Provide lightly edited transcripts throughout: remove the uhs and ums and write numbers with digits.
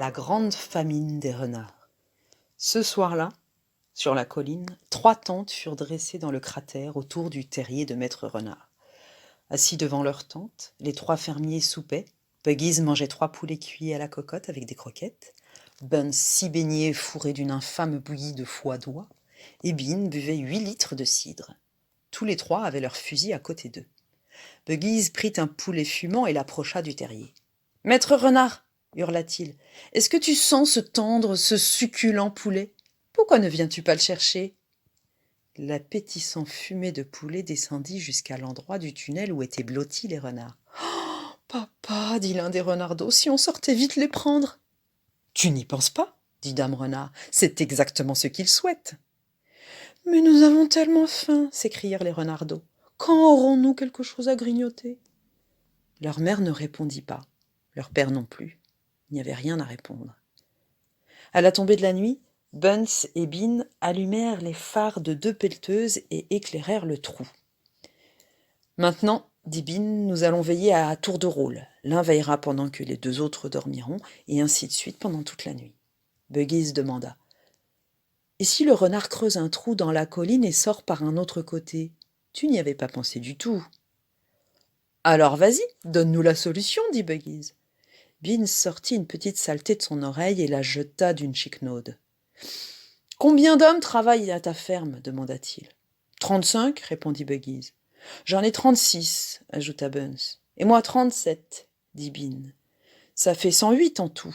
La grande famine des renards. Ce soir-là, sur la colline, 3 tentes furent dressées dans le cratère autour du terrier de Maître Renard. Assis devant leur tente, les 3 fermiers soupaient. Buggies mangeait 3 poulets cuits à la cocotte avec des croquettes. Buns 6 beignets fourrés d'une infâme bouillie de foie d'oie. Et Bean buvait 8 litres de cidre. Tous les 3 avaient leur fusil à côté d'eux. Buggies prit un poulet fumant et l'approcha du terrier. « Maître Renard !» hurla-t-il. « Est-ce que tu sens ce tendre, ce succulent poulet ? Pourquoi ne viens-tu pas le chercher ?» L'appétissant fumée de poulet descendit jusqu'à l'endroit du tunnel où étaient blottis les renards. « Oh, papa !» dit l'un des renardeaux, « si on sortait vite les prendre !»« Tu n'y penses pas ?» dit Dame Renard. « C'est exactement ce qu'ils souhaitent. »« Mais nous avons tellement faim !» s'écrièrent les renardeaux. « Quand aurons-nous quelque chose à grignoter ?» Leur mère ne répondit pas, leur père non plus. Il n'y avait rien à répondre. À la tombée de la nuit, Buns et Bean allumèrent les phares de 2 pelleteuses et éclairèrent le trou. « Maintenant, dit Bean, nous allons veiller à tour de rôle. L'un veillera pendant que les 2 autres dormiront, et ainsi de suite pendant toute la nuit. » Buggies demanda. « Et si le renard creuse un trou dans la colline et sort par un autre côté ? Tu n'y avais pas pensé du tout. »« Alors vas-y, donne-nous la solution, dit Buggies. » Bean sortit une petite saleté de son oreille et la jeta d'une chiquenaude. « Combien d'hommes travaillent à ta ferme ?» demanda-t-il. « 35, répondit Buggies. « J'en ai 36, ajouta Buns. « Et moi 37, dit Bean. « Ça fait 108 en tout.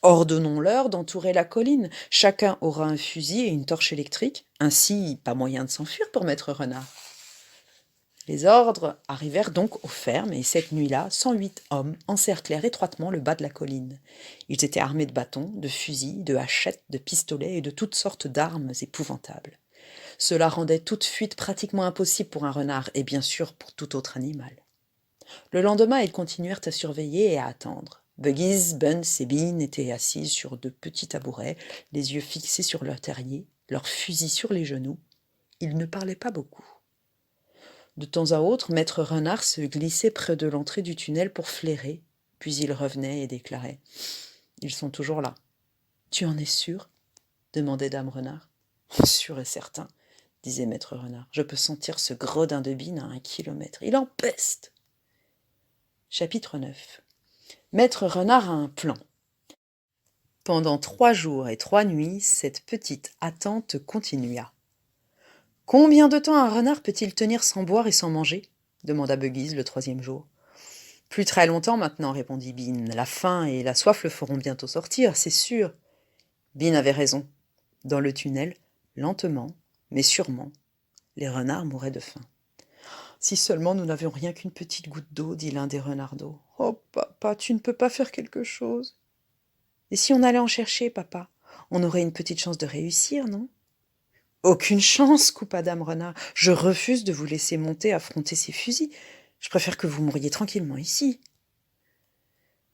Ordonnons-leur d'entourer la colline. Chacun aura un fusil et une torche électrique. Ainsi, pas moyen de s'enfuir pour Maître Renard. » Les ordres arrivèrent donc aux fermes, et cette nuit-là, 108 hommes encerclèrent étroitement le bas de la colline. Ils étaient armés de bâtons, de fusils, de hachettes, de pistolets et de toutes sortes d'armes épouvantables. Cela rendait toute fuite pratiquement impossible pour un renard, et bien sûr pour tout autre animal. Le lendemain, ils continuèrent à surveiller et à attendre. Buggies, Buns et Bean étaient assis sur de petits tabourets, les yeux fixés sur leur terrier, leurs fusils sur les genoux. Ils ne parlaient pas beaucoup. De temps à autre, Maître Renard se glissait près de l'entrée du tunnel pour flairer, puis il revenait et déclarait « Ils sont toujours là. »« Tu en es sûr ?» demandait Dame Renard. « Sûr et certain, » disait Maître Renard. « Je peux sentir ce gredin de Bean à 1 kilomètre. Il empeste !» Chapitre 9. Maître Renard a un plan. Pendant 3 jours et 3 nuits, cette petite attente continua. « Combien de temps un renard peut-il tenir sans boire et sans manger ?» demanda Buggies le 3e jour. « Plus très longtemps maintenant, répondit Bean. La faim et la soif le feront bientôt sortir, c'est sûr. » Bean avait raison. Dans le tunnel, lentement, mais sûrement, les renards mouraient de faim. « Si seulement nous n'avions rien qu'une petite goutte d'eau, dit l'un des renardeaux. « Oh, papa, tu ne peux pas faire quelque chose ?»« Et si on allait en chercher, papa ? On aurait une petite chance de réussir, non ?»« Aucune chance, coupa Dame Renard. Je refuse de vous laisser monter affronter ces fusils. Je préfère que vous mouriez tranquillement ici. »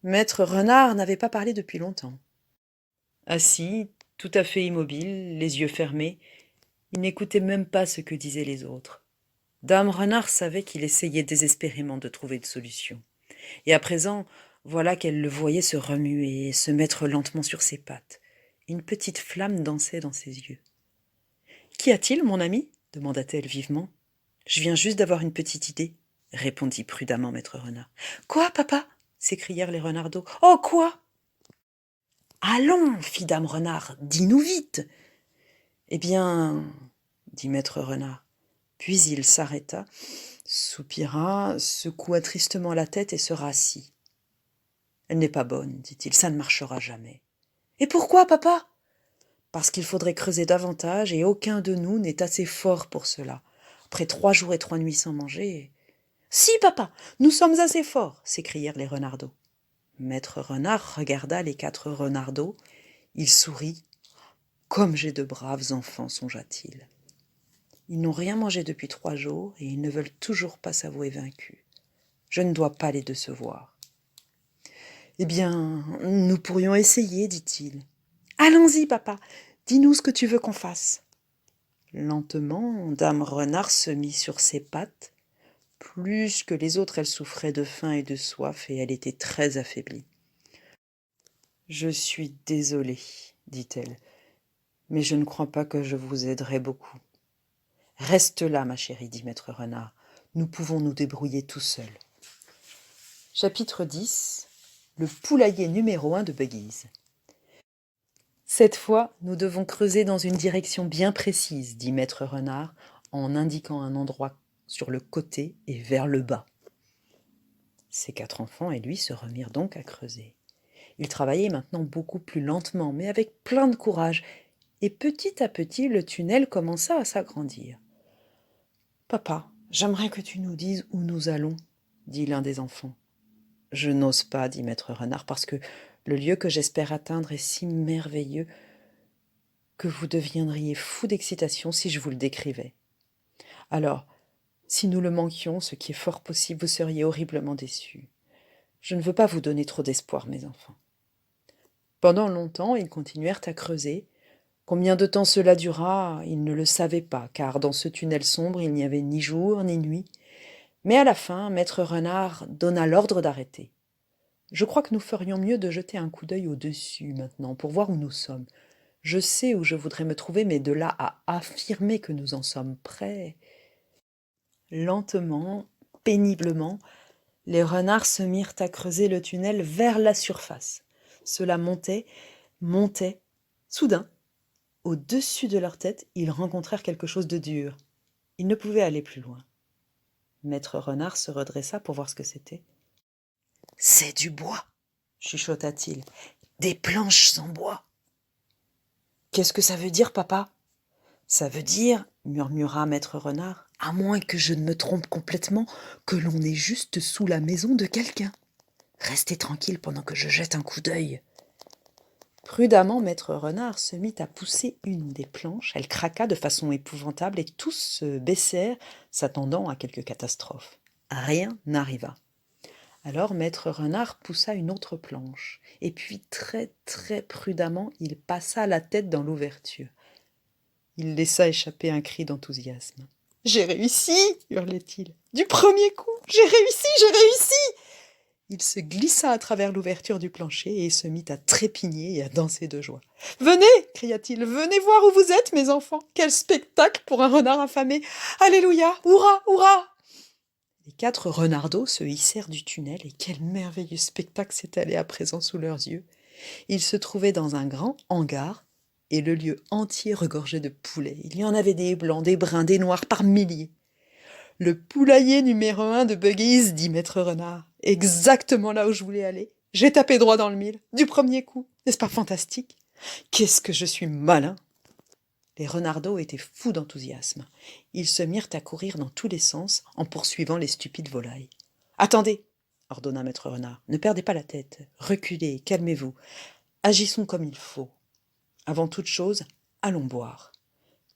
Maître Renard n'avait pas parlé depuis longtemps. Assis, tout à fait immobile, les yeux fermés, il n'écoutait même pas ce que disaient les autres. Dame Renard savait qu'il essayait désespérément de trouver une solution. Et à présent, voilà qu'elle le voyait se remuer et se mettre lentement sur ses pattes. Une petite flamme dansait dans ses yeux. « Qu'y a-t-il, mon ami ?» demanda-t-elle vivement. « Je viens juste d'avoir une petite idée, » répondit prudemment Maître Renard. « Quoi, papa ?» s'écrièrent les renardeaux. « Oh, quoi ?»« Allons, fit Dame Renard, dis-nous vite !»« Eh bien, dit Maître Renard. » Puis il s'arrêta, soupira, secoua tristement la tête et se rassit. « Elle n'est pas bonne, dit-il, ça ne marchera jamais. »« Et pourquoi, papa ?»« Parce qu'il faudrait creuser davantage et aucun de nous n'est assez fort pour cela. Après 3 jours et 3 nuits sans manger... »« Si, papa, nous sommes assez forts !» s'écrièrent les renardeaux. Maître Renard regarda les 4 renardeaux. Il sourit. « Comme j'ai de braves enfants, songea-t-il. Ils n'ont rien mangé depuis 3 jours et ils ne veulent toujours pas s'avouer vaincus. Je ne dois pas les décevoir. »« Eh bien, nous pourrions essayer, dit-il. »« Allons-y, papa, dis-nous ce que tu veux qu'on fasse. » Lentement, Dame Renard se mit sur ses pattes. Plus que les autres, elle souffrait de faim et de soif et elle était très affaiblie. Je suis désolée, dit-elle, mais je ne crois pas que je vous aiderai beaucoup. Reste là, ma chérie, dit maître Renard. Nous pouvons nous débrouiller tout seuls. Chapitre 10. Le poulailler numéro 1 de Buggies. Cette fois, nous devons creuser dans une direction bien précise, dit maître Renard, en indiquant un endroit sur le côté et vers le bas. Ses 4 enfants et lui se remirent donc à creuser. Ils travaillaient maintenant beaucoup plus lentement, mais avec plein de courage, et petit à petit le tunnel commença à s'agrandir. « Papa, j'aimerais que tu nous dises où nous allons, » dit l'un des enfants. « Je n'ose pas, » dit maître Renard, « parce que le lieu que j'espère atteindre est si merveilleux que vous deviendriez fou d'excitation si je vous le décrivais. Alors, si nous le manquions, ce qui est fort possible, vous seriez horriblement déçus. Je ne veux pas vous donner trop d'espoir, mes enfants. » Pendant longtemps, ils continuèrent à creuser. Combien de temps cela dura, ils ne le savaient pas, car dans ce tunnel sombre, il n'y avait ni jour ni nuit. Mais à la fin, maître Renard donna l'ordre d'arrêter. « Je crois que nous ferions mieux de jeter un coup d'œil au-dessus maintenant, pour voir où nous sommes. Je sais où je voudrais me trouver, mais de là à affirmer que nous en sommes prêts. » Lentement, péniblement, les renards se mirent à creuser le tunnel vers la surface. Cela montait, montait. Soudain, au-dessus de leur tête, ils rencontrèrent quelque chose de dur. Ils ne pouvaient aller plus loin. Maître Renard se redressa pour voir ce que c'était. « C'est du bois, » chuchota-t-il. « Des planches en bois. »« Qu'est-ce que ça veut dire, papa ?»« Ça veut dire, » murmura maître Renard, « à moins que je ne me trompe complètement, que l'on est juste sous la maison de quelqu'un. Restez tranquille pendant que je jette un coup d'œil. » Prudemment, maître Renard se mit à pousser une des planches. Elle craqua de façon épouvantable et tous se baissèrent, s'attendant à quelque catastrophe. Rien n'arriva. Alors maître Renard poussa une autre planche, et puis très très prudemment il passa la tête dans l'ouverture. Il laissa échapper un cri d'enthousiasme. « J'ai réussi !» hurlait-il. « Du premier coup, j'ai réussi, j'ai réussi !» Il se glissa à travers l'ouverture du plancher et se mit à trépigner et à danser de joie. « Venez !» cria-t-il. « Venez voir où vous êtes, mes enfants ! Quel spectacle pour un renard affamé ! Alléluia ! Hurrah ! Hurrah !» Les 4 renardeaux se hissèrent du tunnel et quel merveilleux spectacle s'étalait à présent sous leurs yeux. Ils se trouvaient dans un grand hangar et le lieu entier regorgeait de poulets. Il y en avait des blancs, des bruns, des noirs par milliers. « Le poulailler numéro 1 de Buggies, » dit maître Renard. « Exactement là où je voulais aller. J'ai tapé droit dans le mille, du premier coup. N'est-ce pas fantastique ? Qu'est-ce que je suis malin !» Les renardeaux étaient fous d'enthousiasme. Ils se mirent à courir dans tous les sens en poursuivant les stupides volailles. « Attendez !» ordonna maître Renard. « Ne perdez pas la tête. Reculez, calmez-vous. Agissons comme il faut. Avant toute chose, allons boire. »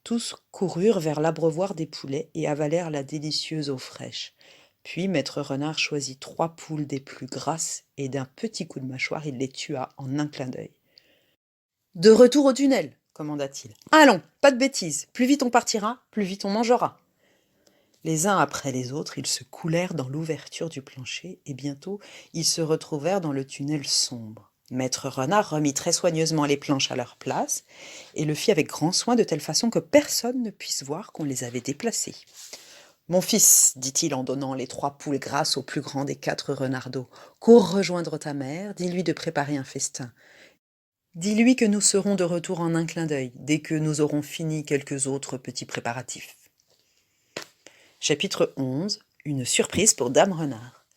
Tous coururent vers l'abreuvoir des poulets et avalèrent la délicieuse eau fraîche. Puis maître Renard choisit 3 poules des plus grasses et d'un petit coup de mâchoire, il les tua en un clin d'œil. « De retour au tunnel !» commanda-t-il. « Allons, pas de bêtises. Plus vite on partira, plus vite on mangera. » Les uns après les autres, ils se coulèrent dans l'ouverture du plancher et bientôt ils se retrouvèrent dans le tunnel sombre. Maître Renard remit très soigneusement les planches à leur place et le fit avec grand soin de telle façon que personne ne puisse voir qu'on les avait déplacées. « Mon fils, dit-il en donnant les 3 poules grasses au plus grand des 4 renardeaux, cours rejoindre ta mère, dis-lui de préparer un festin. Dis-lui que nous serons de retour en un clin d'œil, dès que nous aurons fini quelques autres petits préparatifs. » Chapitre 11. Une surprise pour Dame Renard.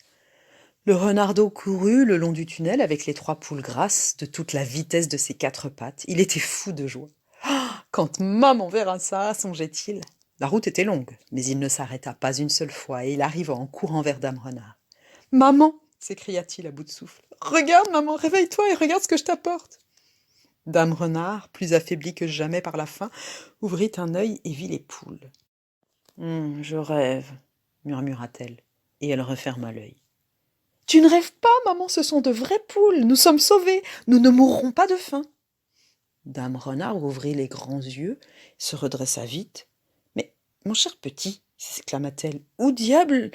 Le renardeau courut le long du tunnel avec les 3 poules grasses de toute la vitesse de ses 4 pattes. Il était fou de joie. « Quand maman verra ça, songeait-il. » La route était longue, mais il ne s'arrêta pas une seule fois et il arriva en courant vers Dame Renard. « Maman !» s'écria-t-il à bout de souffle. « Regarde, maman, réveille-toi et regarde ce que je t'apporte. » Dame Renard, plus affaiblie que jamais par la faim, ouvrit un œil et vit les poules. « Je rêve, » murmura-t-elle, et elle referma l'œil. « Tu ne rêves pas, maman, ce sont de vraies poules, nous sommes sauvés, nous ne mourrons pas de faim. » Dame Renard ouvrit les grands yeux, se redressa vite. « Mais, mon cher petit, » s'exclama-t-elle, « où diable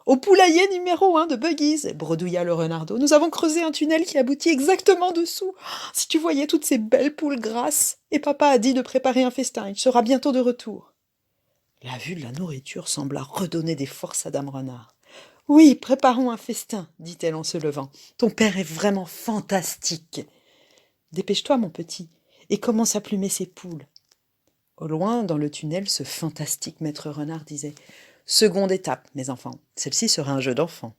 Au poulailler numéro 1 de Buggies, bredouilla le renardeau. Nous avons creusé un tunnel qui aboutit exactement dessous. Si tu voyais toutes ces belles poules grasses. Et papa a dit de préparer un festin. Il sera bientôt de retour. La vue de la nourriture sembla redonner des forces à Dame Renard. Oui, préparons un festin, dit-elle en se levant. Ton père est vraiment fantastique. Dépêche-toi, mon petit, et commence à plumer ces poules. Au loin, dans le tunnel, ce fantastique maître renard disait « Seconde étape, mes enfants, celle-ci sera un jeu d'enfant.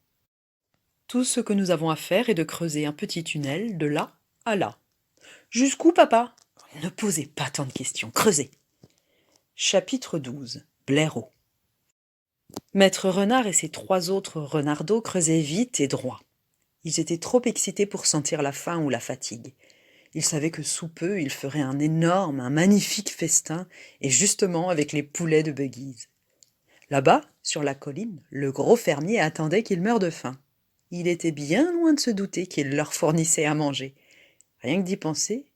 Tout ce que nous avons à faire est de creuser un petit tunnel de là à là. » « Jusqu'où, papa ?» ?»« Ne posez pas tant de questions, creusez. » Chapitre 12. Blaireau. Maître Renard et ses 3 autres renardeaux creusaient vite et droit. Ils étaient trop excités pour sentir la faim ou la fatigue. Ils savaient que sous peu, ils feraient un magnifique festin, et justement avec les poulets de Buggies. Là-bas, sur la colline, le gros fermier attendait qu'ils meurent de faim. Il était bien loin de se douter qu'il leur fournissait à manger. Rien que d'y penser,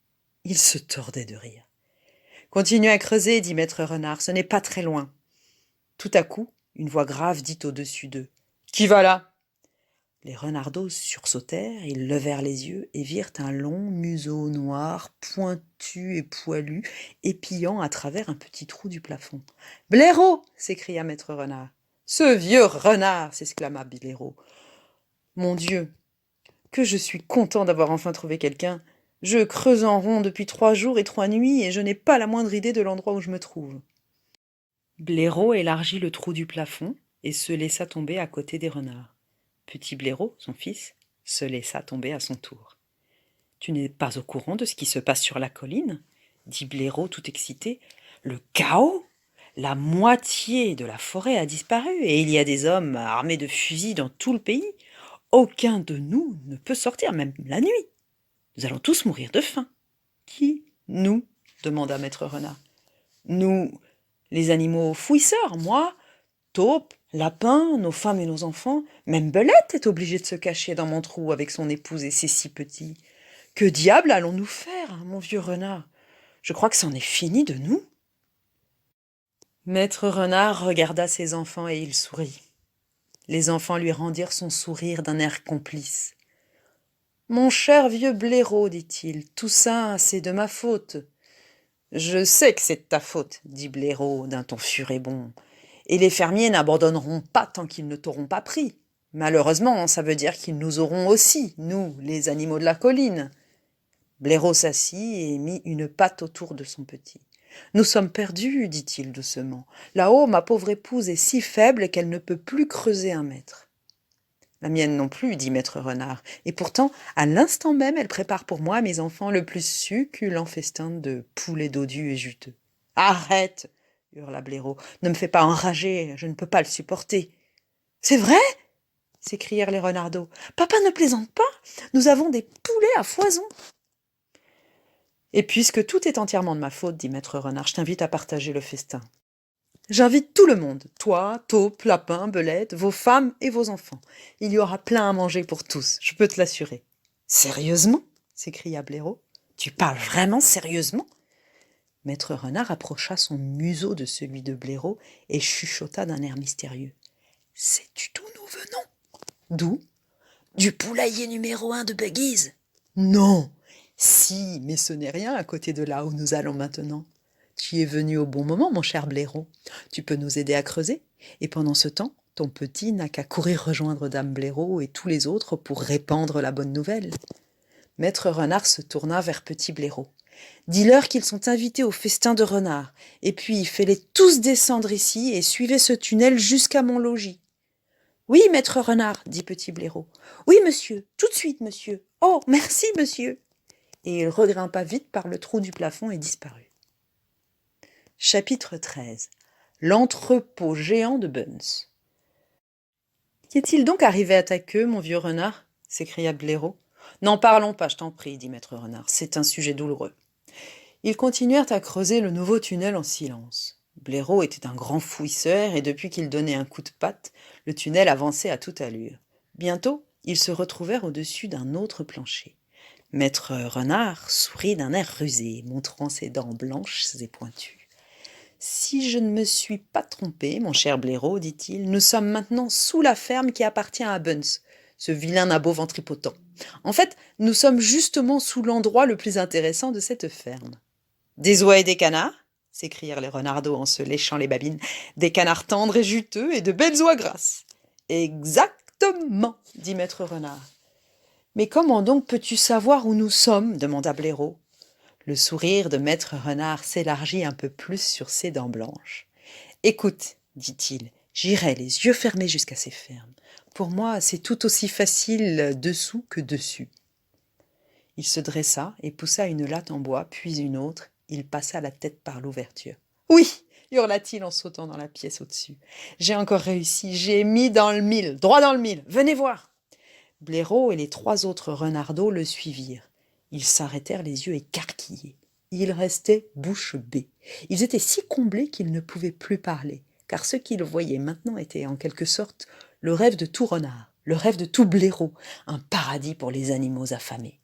il se tordait de rire. « Continuez à creuser, dit Maître Renard, ce n'est pas très loin. » Tout à coup, une voix grave dit au-dessus d'eux. « Qui va là ?» Les renardeaux sursautèrent, ils levèrent les yeux et virent un long museau noir, pointu et poilu, épillant à travers un petit trou du plafond. « Blaireau !» s'écria Maître Renard. « Ce vieux renard !» s'exclama Blaireau. « Mon Dieu, que je suis content d'avoir enfin trouvé quelqu'un. Je creuse en rond depuis 3 jours et 3 nuits et je n'ai pas la moindre idée de l'endroit où je me trouve. » Blaireau élargit le trou du plafond et se laissa tomber à côté des renards. Petit Blaireau, son fils, se laissa tomber à son tour. « Tu n'es pas au courant de ce qui se passe sur la colline ?» dit Blaireau tout excité. « Le chaos ! La moitié de la forêt a disparu et il y a des hommes armés de fusils dans tout le pays. Aucun de nous ne peut sortir, même la nuit. Nous allons tous mourir de faim. »« Qui, nous ?» demanda Maître Renard. « Nous, les animaux fouisseurs, moi, taupes, lapins, nos femmes et nos enfants. Même Belette est obligée de se cacher dans mon trou avec son épouse et ses 6 petits. Que diable allons-nous faire, hein, mon vieux renard? Je crois que c'en est fini de nous. » Maître Renard regarda ses enfants et il sourit. Les enfants lui rendirent son sourire d'un air complice. « Mon cher vieux Blaireau, dit-il, tout ça, c'est de ma faute. »« Je sais que c'est de ta faute, dit Blaireau d'un ton furibond. Et les fermiers n'abandonneront pas tant qu'ils ne t'auront pas pris. Malheureusement, ça veut dire qu'ils nous auront aussi, nous, les animaux de la colline. » Blaireau s'assit et mit une patte autour de son petit. « Nous sommes perdus, dit-il doucement. Là-haut, ma pauvre épouse est si faible qu'elle ne peut plus creuser 1 mètre. »« La mienne non plus, dit Maître Renard. Et pourtant, à l'instant même, elle prépare pour moi, mes enfants, le plus succulent festin de poulet dodu et juteux. »« Arrête !» hurla Blaireau. « Ne me fais pas enrager, je ne peux pas le supporter. »« C'est vrai ?» s'écrièrent les renardeaux. « Papa ne plaisante pas, nous avons des poulets à foison. » « Et puisque tout est entièrement de ma faute, dit Maître Renard, je t'invite à partager le festin. J'invite tout le monde, toi, taupe, lapin, belette, vos femmes et vos enfants. Il y aura plein à manger pour tous, je peux te l'assurer. »« Sérieusement ?» s'écria Blaireau. « Tu parles vraiment sérieusement ?» Maître Renard approcha son museau de celui de Blaireau et chuchota d'un air mystérieux. « Sais-tu d'où nous venons ?»« D'où ? » ?»« Du poulailler numéro 1 de Buggies. »« Non !»« Si, mais ce n'est rien à côté de là où nous allons maintenant. » « Tu es venu au bon moment, mon cher Blaireau. Tu peux nous aider à creuser. Et pendant ce temps, ton petit n'a qu'à courir rejoindre Dame Blaireau et tous les autres pour répandre la bonne nouvelle. » Maître Renard se tourna vers Petit Blaireau. « Dis-leur qu'ils sont invités au festin de renard. Et puis, fais-les tous descendre ici et suivez ce tunnel jusqu'à mon logis. »« Oui, Maître Renard, dit Petit Blaireau. Oui, monsieur, tout de suite, monsieur. Oh, merci, monsieur. » Et il regrimpa vite par le trou du plafond et disparut. Chapitre 13. L'entrepôt géant de Buns. « Qu'est-il donc arrivé à ta queue, mon vieux renard ?» s'écria Blaireau. « N'en parlons pas, je t'en prie, dit Maître Renard, c'est un sujet douloureux. » Ils continuèrent à creuser le nouveau tunnel en silence. Blaireau était un grand fouisseur et depuis qu'il donnait un coup de patte, le tunnel avançait à toute allure. Bientôt, ils se retrouvèrent au-dessus d'un autre plancher. Maître Renard sourit d'un air rusé, montrant ses dents blanches et pointues. Si je ne me suis pas trompé, mon cher blaireau, dit-il, nous sommes maintenant sous la ferme qui appartient à Buns, ce vilain nabot ventripotent. En fait, nous sommes justement sous l'endroit le plus intéressant de cette ferme. Des oies et des canards s'écrièrent les renardeaux en se léchant les babines. Des canards tendres et juteux et de belles oies grasses. Exactement, dit maître renard. Mais comment donc peux-tu savoir où nous sommes demanda Blaireau. Le sourire de maître renard s'élargit un peu plus sur ses dents blanches. Écoute, dit-il, j'irai les yeux fermés jusqu'à ces fermes. Pour moi, c'est tout aussi facile dessous que dessus. Il se dressa et poussa une latte en bois, puis une autre. Il passa la tête par l'ouverture. Oui, hurla-t-il en sautant dans la pièce au-dessus. J'ai encore réussi, j'ai mis dans le mille, droit dans le mille. Venez voir. Blaireau et les 3 autres renardeaux le suivirent. Ils s'arrêtèrent les yeux écarquillés. Ils restaient bouche bée. Ils étaient si comblés qu'ils ne pouvaient plus parler, car ce qu'ils voyaient maintenant était en quelque sorte le rêve de tout renard, le rêve de tout blaireau, un paradis pour les animaux affamés.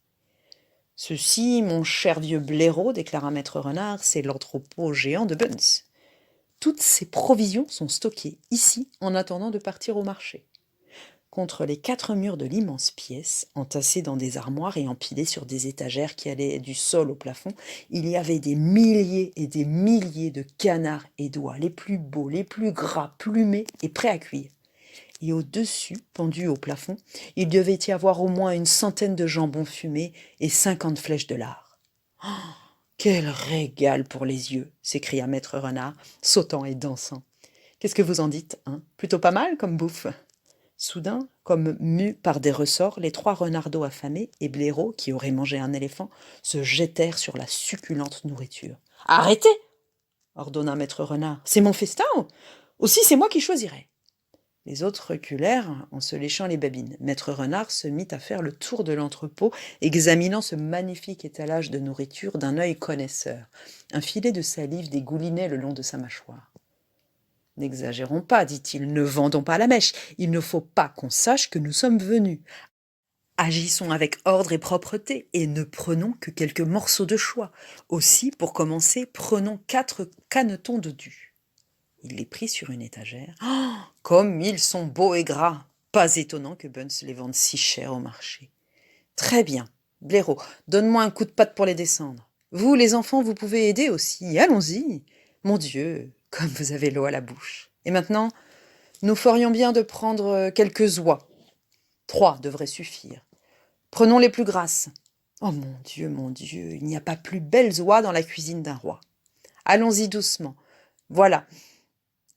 Ceci, mon cher vieux blaireau, déclara maître renard, c'est l'entrepôt géant de Buns. Toutes ces provisions sont stockées ici en attendant de partir au marché. Contre les 4 murs de l'immense pièce, entassés dans des armoires et empilés sur des étagères qui allaient du sol au plafond, il y avait des milliers et des milliers de canards et d'oies, les plus beaux, les plus gras, plumés et prêts à cuire. Et au-dessus, pendus au plafond, il devait y avoir au moins une centaine de jambons fumés et 50 flèches de lard. Oh, quel régal pour les yeux s'écria maître renard, sautant et dansant. Qu'est-ce que vous en dites, hein? Plutôt pas mal comme bouffe. Soudain, comme mus par des ressorts, les 3 renardeaux affamés et Blaireau, qui aurait mangé un éléphant, se jetèrent sur la succulente nourriture. « Arrêtez !» ordonna maître renard. « C'est mon festin. Aussi, c'est moi qui choisirai. » Les autres reculèrent en se léchant les babines. Maître renard se mit à faire le tour de l'entrepôt, examinant ce magnifique étalage de nourriture d'un œil connaisseur. Un filet de salive dégoulinait le long de sa mâchoire. « N'exagérons pas, dit-il, ne vendons pas la mèche. Il ne faut pas qu'on sache que nous sommes venus. Agissons avec ordre et propreté, et ne prenons que quelques morceaux de choix. Aussi, pour commencer, prenons 4 canetons de du. » Il les prit sur une étagère. Oh, comme ils sont beaux et gras! Pas étonnant que Buns les vende si cher au marché. Très bien. Blaireau, donne-moi un coup de patte pour les descendre. Vous, les enfants, vous pouvez aider aussi. Allons-y. Mon Dieu, comme vous avez l'eau à la bouche. Et maintenant, nous ferions bien de prendre quelques oies. 3 devraient suffire. Prenons les plus grasses. Oh mon Dieu, il n'y a pas plus belles oies dans la cuisine d'un roi. Allons-y doucement. Voilà.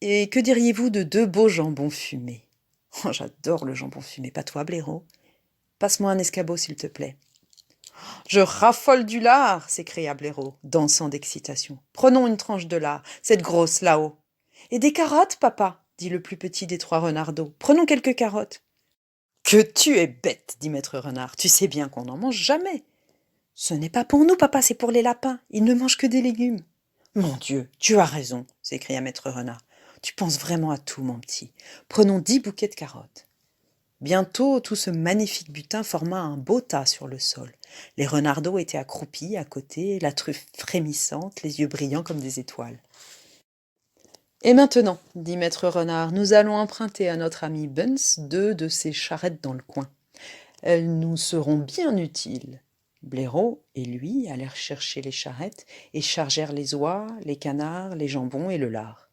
Et que diriez-vous de 2 beaux jambons fumés? Oh, j'adore le jambon fumé, pas toi, Blaireau? Passe-moi un escabeau, s'il te plaît. Je raffole du lard, s'écria Blaireau, dansant d'excitation. Prenons une tranche de lard, cette grosse là-haut. Et des carottes, papa, dit le plus petit des 3 renardeaux. Prenons quelques carottes. Que tu es bête, dit maître renard. Tu sais bien qu'on n'en mange jamais. Ce n'est pas pour nous, papa, c'est pour les lapins. Ils ne mangent que des légumes. Mon Dieu, tu as raison, s'écria maître renard. Tu penses vraiment à tout, mon petit. Prenons 10 bouquets de carottes. Bientôt, tout ce magnifique butin forma un beau tas sur le sol. Les renardeaux étaient accroupis à côté, la truffe frémissante, les yeux brillants comme des étoiles. « Et maintenant, dit maître renard, nous allons emprunter à notre ami Buns 2 de ces charrettes dans le coin. Elles nous seront bien utiles. » Blaireau et lui allèrent chercher les charrettes et chargèrent les oies, les canards, les jambons et le lard.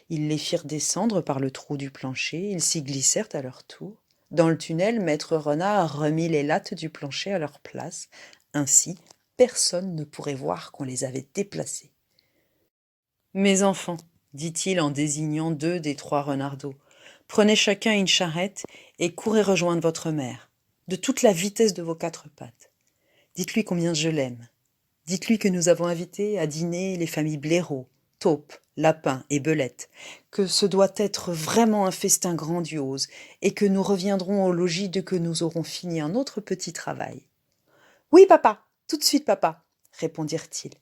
Ils les firent descendre par le trou du plancher, ils s'y glissèrent à leur tour. Dans le tunnel, maître renard remit les lattes du plancher à leur place. Ainsi, personne ne pourrait voir qu'on les avait déplacées. « Mes enfants, dit-il en désignant 2 des 3 renardeaux, prenez chacun une charrette et courez rejoindre votre mère, de toute la vitesse de vos 4 pattes. Dites-lui combien je l'aime. Dites-lui que nous avons invité à dîner les familles Blaireau, Taupe, Lapin et Belette, que ce doit être vraiment un festin grandiose et que nous reviendrons au logis dès que nous aurons fini un autre petit travail. « Oui, papa, tout de suite, papa, répondirent-ils.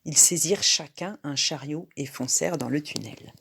Ils saisirent chacun un chariot et foncèrent dans le tunnel.